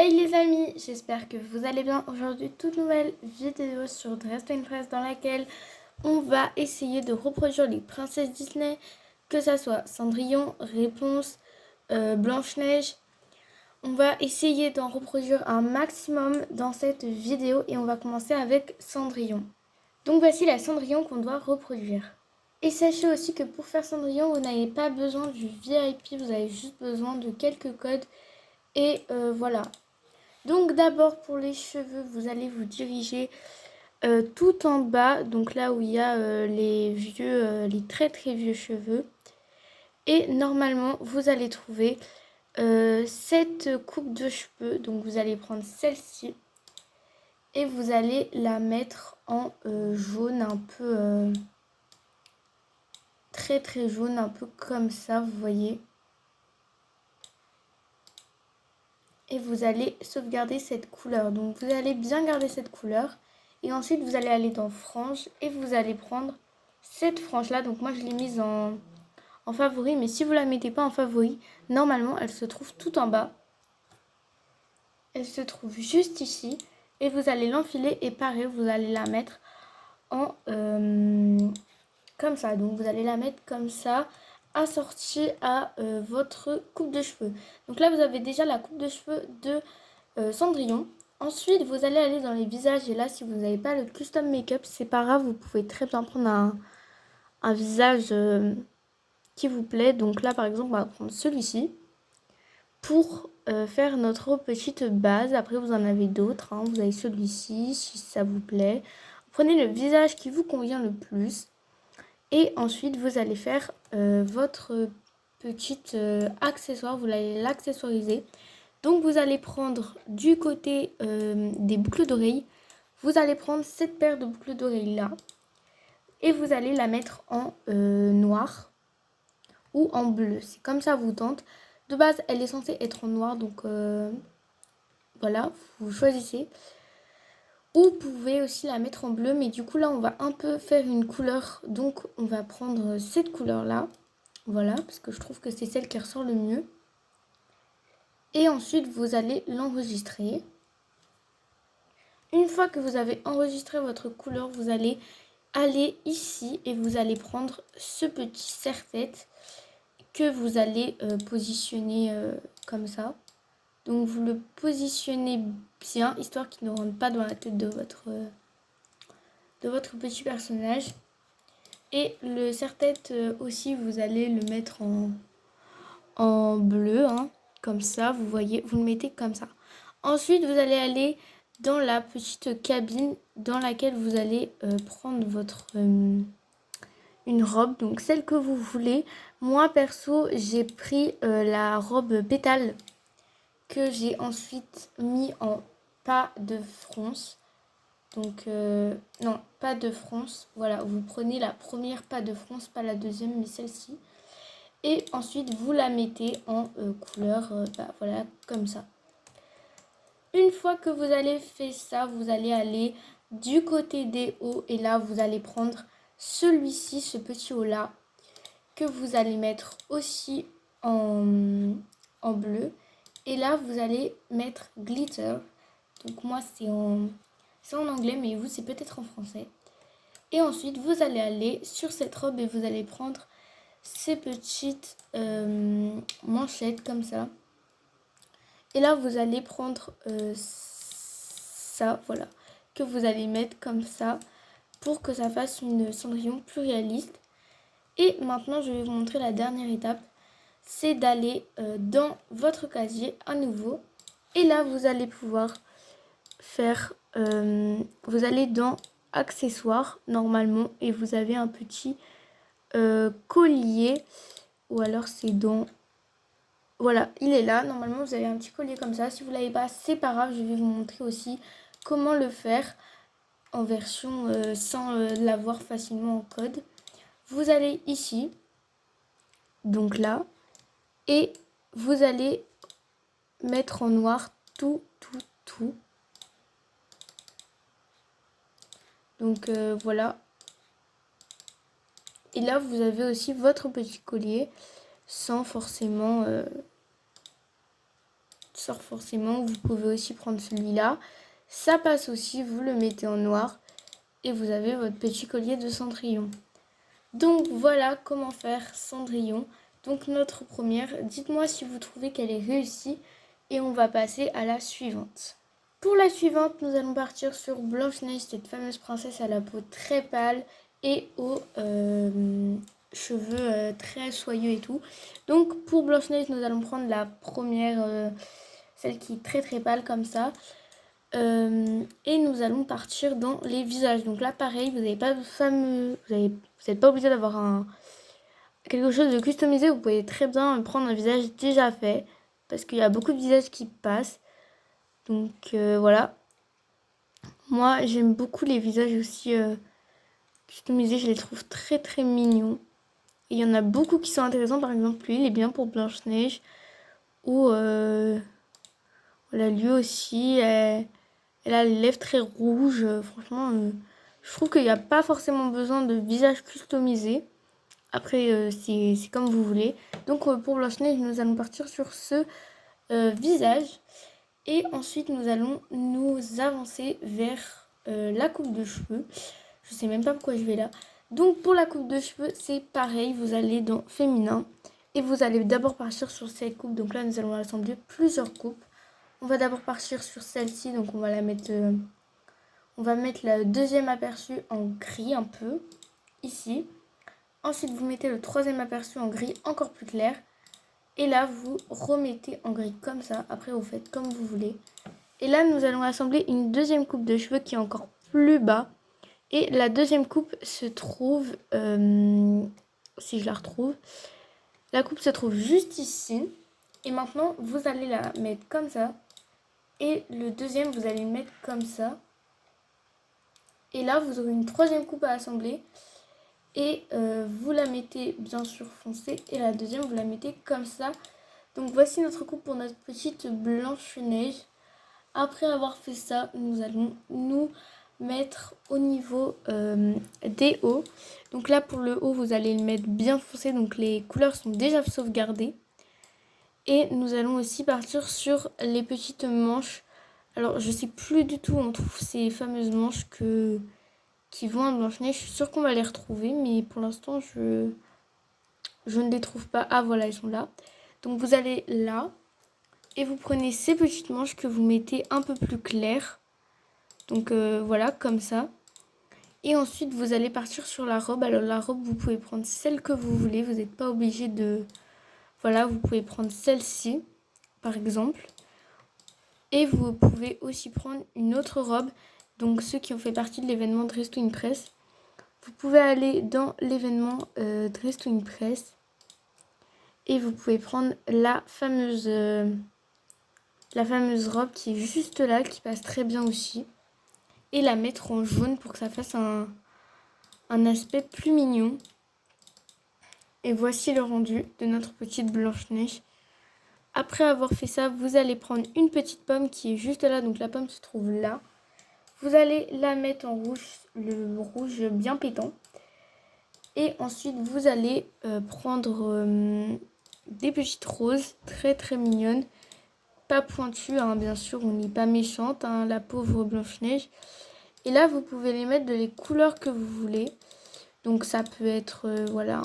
Hey les amis, j'espère que vous allez bien. Aujourd'hui, toute nouvelle vidéo sur Dress to Impress dans laquelle on va essayer de reproduire les princesses Disney, que ça soit Cendrillon, Réponse, Blanche-Neige. On va essayer d'en reproduire un maximum dans cette vidéo et on va commencer avec Cendrillon. Donc voici la Cendrillon qu'on doit reproduire. Et sachez aussi que pour faire Cendrillon, vous n'avez pas besoin du VIP, vous avez juste besoin de quelques codes. Et voilà. Donc d'abord pour les cheveux, vous allez vous diriger tout en bas, donc là où il y a les les très très vieux cheveux. Et normalement, vous allez trouver cette coupe de cheveux. Donc vous allez prendre celle-ci et vous allez la mettre en jaune, un peu très très jaune, un peu comme ça, vous voyez. Et vous allez sauvegarder cette couleur. Donc vous allez bien garder cette couleur. Et ensuite vous allez aller dans frange et vous allez prendre cette frange là. Donc moi je l'ai mise en favori. Mais si vous ne la mettez pas en favori, normalement elle se trouve tout en bas. Elle se trouve juste ici. Et vous allez l'enfiler et pareil vous allez la mettre en comme ça. Donc vous allez la mettre comme ça, assortie à votre coupe de cheveux. Donc là vous avez déjà la coupe de cheveux de Cendrillon. Ensuite, vous allez aller dans les visages. Et là, si vous n'avez pas le custom make-up, c'est pas grave. Vous pouvez très bien prendre un visage qui vous plaît. Donc là, par exemple, on va prendre celui-ci pour faire notre petite base. Après, vous en avez d'autres. Vous avez celui-ci, si ça vous plaît. Prenez le visage qui vous convient le plus. Et ensuite, vous allez faire votre petite accessoire. Vous allez l'accessoiriser. Donc vous allez prendre du côté des boucles d'oreilles, vous allez prendre cette paire de boucles d'oreilles là et vous allez la mettre en noir ou en bleu. C'est comme ça vous tente. De base elle est censée être en noir donc voilà, vous choisissez. Ou vous pouvez aussi la mettre en bleu mais du coup là on va un peu faire une couleur. Donc on va prendre cette couleur là. Voilà, parce que je trouve que c'est celle qui ressort le mieux. Et ensuite vous allez l'enregistrer. Une fois que vous avez enregistré votre couleur, vous allez aller ici et vous allez prendre ce petit serre-tête que vous allez positionner comme ça. Donc vous le positionnez bien, histoire qu'il ne rentre pas dans la tête de votre petit personnage. Et le serre-tête aussi, vous allez le mettre en bleu, comme ça, vous voyez, vous le mettez comme ça. Ensuite, vous allez aller dans la petite cabine dans laquelle vous allez prendre votre une robe, donc celle que vous voulez. Moi perso j'ai pris la robe pétale que j'ai ensuite mis en pas de fronce. Donc non, pas de fronce. Voilà, vous prenez la première pas de fronce, pas la deuxième mais celle-ci. Et ensuite vous la mettez en couleur, voilà, comme ça. Une fois que vous avez fait ça, vous allez aller du côté des hauts et là vous allez prendre celui-ci, ce petit haut là, que vous allez mettre aussi en bleu. Et là vous allez mettre glitter. Donc moi c'est en anglais mais vous c'est peut-être en français. Et ensuite vous allez aller sur cette robe et vous allez prendre ces petites manchettes comme ça. Et là, vous allez prendre ça, voilà, que vous allez mettre comme ça pour que ça fasse une Cendrillon plus réaliste. Et maintenant, je vais vous montrer la dernière étape. C'est d'aller dans votre casier à nouveau. Et là, vous allez pouvoir faire... vous allez dans accessoires, normalement, et vous avez un petit collier. Ou alors, c'est dans... Voilà, il est là. Normalement, vous avez un petit collier comme ça. Si vous ne l'avez pas, c'est pas grave. Je vais vous montrer aussi comment le faire en version sans l'avoir facilement en code. Vous allez ici, donc là, et vous allez mettre en noir tout. Donc voilà. Et là, vous avez aussi votre petit collier sans forcément... sort forcément. Vous pouvez aussi prendre celui-là. Ça passe aussi, vous le mettez en noir. Et vous avez votre petit collier de Cendrillon. Donc voilà comment faire Cendrillon. Donc notre première, dites-moi si vous trouvez qu'elle est réussie. Et on va passer à la suivante. Pour la suivante, nous allons partir sur Blanche-Neige, cette fameuse princesse à la peau très pâle et aux cheveux très soyeux et tout. Donc pour Blanche-Neige, nous allons prendre la première, celle qui est très très pâle comme ça. Et nous allons partir dans les visages. Donc là pareil, vous n'avez pas de fameux, vous n'êtes pas obligé d'avoir quelque chose de customisé. Vous pouvez très bien prendre un visage déjà fait parce qu'il y a beaucoup de visages qui passent. Donc voilà. Moi j'aime beaucoup les visages aussi customisés. Je les trouve très très mignons. Et il y en a beaucoup qui sont intéressants. Par exemple lui il est bien pour Blanche-Neige. Ou voilà, lui aussi. Elle a les lèvres très rouges. Franchement je trouve qu'il n'y a pas forcément besoin de visage customisé. Après c'est comme vous voulez. Donc pour Blanche-Neige nous allons partir sur ce visage. Et ensuite, nous allons nous avancer vers la coupe de cheveux. Je sais même pas pourquoi je vais là. Donc, pour la coupe de cheveux, c'est pareil. Vous allez dans féminin. Et vous allez d'abord partir sur cette coupe. Donc là, nous allons assembler plusieurs coupes. On va d'abord partir sur celle-ci. Donc, on va la mettre... on va mettre le deuxième aperçu en gris un peu. Ici. Ensuite, vous mettez le troisième aperçu en gris encore plus clair. Et là, vous remettez en gris comme ça. Après, vous faites comme vous voulez. Et là, nous allons assembler une deuxième coupe de cheveux qui est encore plus bas. Et la deuxième coupe se trouve... si je la retrouve. La coupe se trouve juste ici. Et maintenant, vous allez la mettre comme ça. Et le deuxième, vous allez le mettre comme ça. Et là, vous aurez une troisième coupe à assembler. Et vous la mettez bien sûr foncée. Et la deuxième, vous la mettez comme ça. Donc voici notre coupe pour notre petite Blanche-Neige. Après avoir fait ça, nous allons nous mettre au niveau des hauts. Donc là pour le haut, vous allez le mettre bien foncé. Donc les couleurs sont déjà sauvegardées. Et nous allons aussi partir sur les petites manches. Alors je sais plus du tout où on trouve ces fameuses manches qui vont à Blanche-Neige. Je suis sûre qu'on va les retrouver. Mais pour l'instant, je ne les trouve pas. Ah voilà, elles sont là. Donc vous allez là. Et vous prenez ces petites manches que vous mettez un peu plus claires. Donc voilà, comme ça. Et ensuite, vous allez partir sur la robe. Alors la robe, vous pouvez prendre celle que vous voulez. Vous n'êtes pas obligé de... Voilà, vous pouvez prendre celle-ci, par exemple. Et vous pouvez aussi prendre une autre robe. Donc ceux qui ont fait partie de l'événement Dress to Impress. Vous pouvez aller dans l'événement Dress to Impress. Et vous pouvez prendre la fameuse robe qui est juste là, qui passe très bien aussi. Et la mettre en jaune pour que ça fasse un aspect plus mignon. Et voici le rendu de notre petite Blanche-Neige. Après avoir fait ça, vous allez prendre une petite pomme qui est juste là. Donc la pomme se trouve là. Vous allez la mettre en rouge, le rouge bien pétant. Et ensuite, vous allez prendre des petites roses très très mignonnes. Pas pointues, hein, bien sûr, on n'est pas méchante, hein, la pauvre Blanche-Neige. Et là, vous pouvez les mettre de les couleurs que vous voulez. Donc ça peut être, voilà,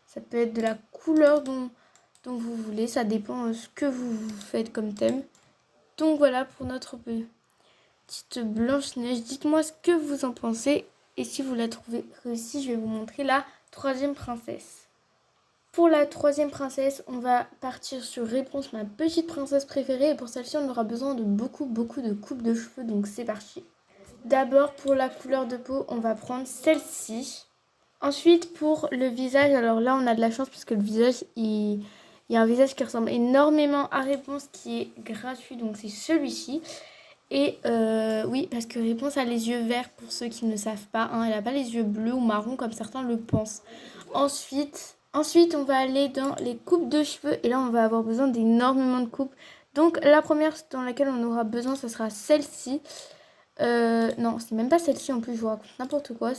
ça peut être de la couleur dont vous voulez. Ça dépend de ce que vous faites comme thème. Donc voilà pour notre petite Blanche-Neige. Dites-moi ce que vous en pensez. Et si vous la trouvez réussie, je vais vous montrer la troisième princesse. Pour la troisième princesse, on va partir sur Réponse, ma petite princesse préférée. Et pour celle-ci, on aura besoin de beaucoup de coupes de cheveux. Donc c'est parti. D'abord, pour la couleur de peau, on va prendre celle-ci. Ensuite, pour le visage, alors là, on a de la chance parce que le visage, il y a un visage qui ressemble énormément à Réponse qui est gratuit. Donc c'est celui-ci. Et oui, parce que Réponse a les yeux verts pour ceux qui ne savent pas. Hein, elle n'a pas les yeux bleus ou marrons comme certains le pensent. Ensuite, on va aller dans les coupes de cheveux. Et là, on va avoir besoin d'énormément de coupes. Donc, la première dans laquelle on aura besoin, ce sera celle-ci. Non, c'est même pas celle-ci en plus, je vous raconte n'importe quoi.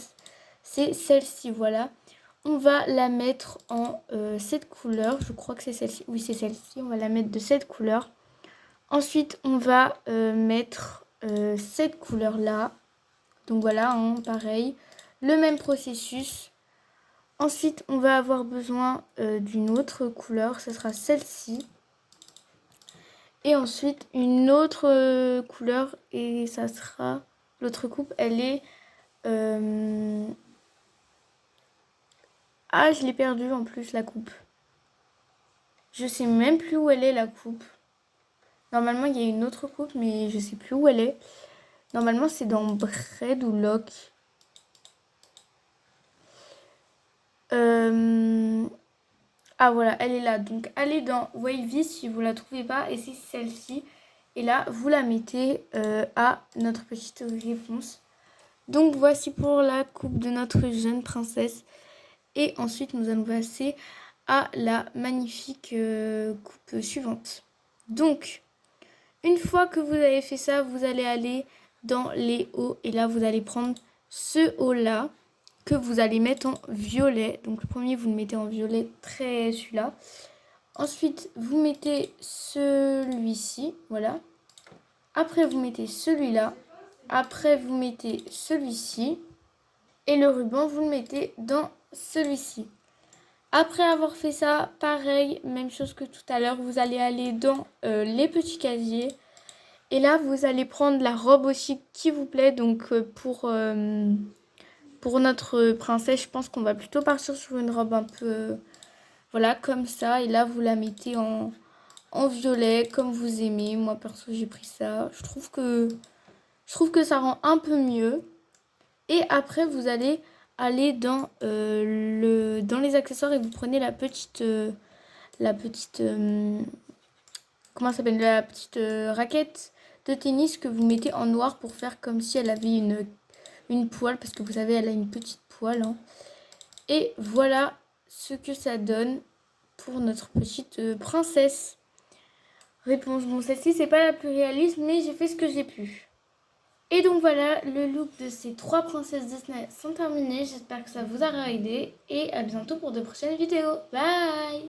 C'est celle-ci, voilà. on va la mettre en cette couleur. Je crois que c'est celle-ci. Oui, c'est celle-ci. On va la mettre de cette couleur. Ensuite, on va mettre cette couleur-là. Donc voilà, hein, pareil. Le même processus. Ensuite, on va avoir besoin d'une autre couleur. Ce sera celle-ci. Et ensuite, une autre couleur. Et ça sera... L'autre coupe, elle est... Ah, je l'ai perdue en plus, la coupe. Je sais même plus où elle est, la coupe. Normalement, il y a une autre coupe, mais je sais plus où elle est. Normalement, c'est dans Braid ou Lock. Ah, voilà, elle est là. Donc, allez dans Wavy si vous la trouvez pas. Et c'est celle-ci. Et là, vous la mettez à notre petite réponse. Donc, voici pour la coupe de notre jeune princesse. Et ensuite, nous allons passer à la magnifique coupe suivante. Donc, une fois que vous avez fait ça, vous allez aller dans les hauts. Et là, vous allez prendre ce haut-là que vous allez mettre en violet. Donc, le premier, vous le mettez en violet, très celui-là. Ensuite, vous mettez celui-ci, voilà. Après, vous mettez celui-là. Après, vous mettez celui-ci. Et le ruban, vous le mettez dans celui-ci. Après avoir fait ça, pareil, même chose que tout à l'heure, vous allez aller dans les petits casiers. Et là, vous allez prendre la robe aussi qui vous plaît. Donc, pour notre princesse, je pense qu'on va plutôt partir sur une robe un peu, voilà, comme ça. Et là, vous la mettez en violet, comme vous aimez. Moi, perso, j'ai pris ça. Je trouve que ça rend un peu mieux. Et après, vous allez aller dans les accessoires et vous prenez la petite comment ça s'appelle, la petite raquette de tennis que vous mettez en noir pour faire comme si elle avait une poêle, parce que vous savez, elle a une petite poêle, hein. Et voilà ce que ça donne pour notre petite princesse. Réponse, bon, celle-ci c'est pas la plus réaliste, mais j'ai fait ce que j'ai pu. Et donc voilà, le look de ces 3 princesses Disney sont terminés. J'espère que ça vous aura aidé. Et à bientôt pour de prochaines vidéos. Bye!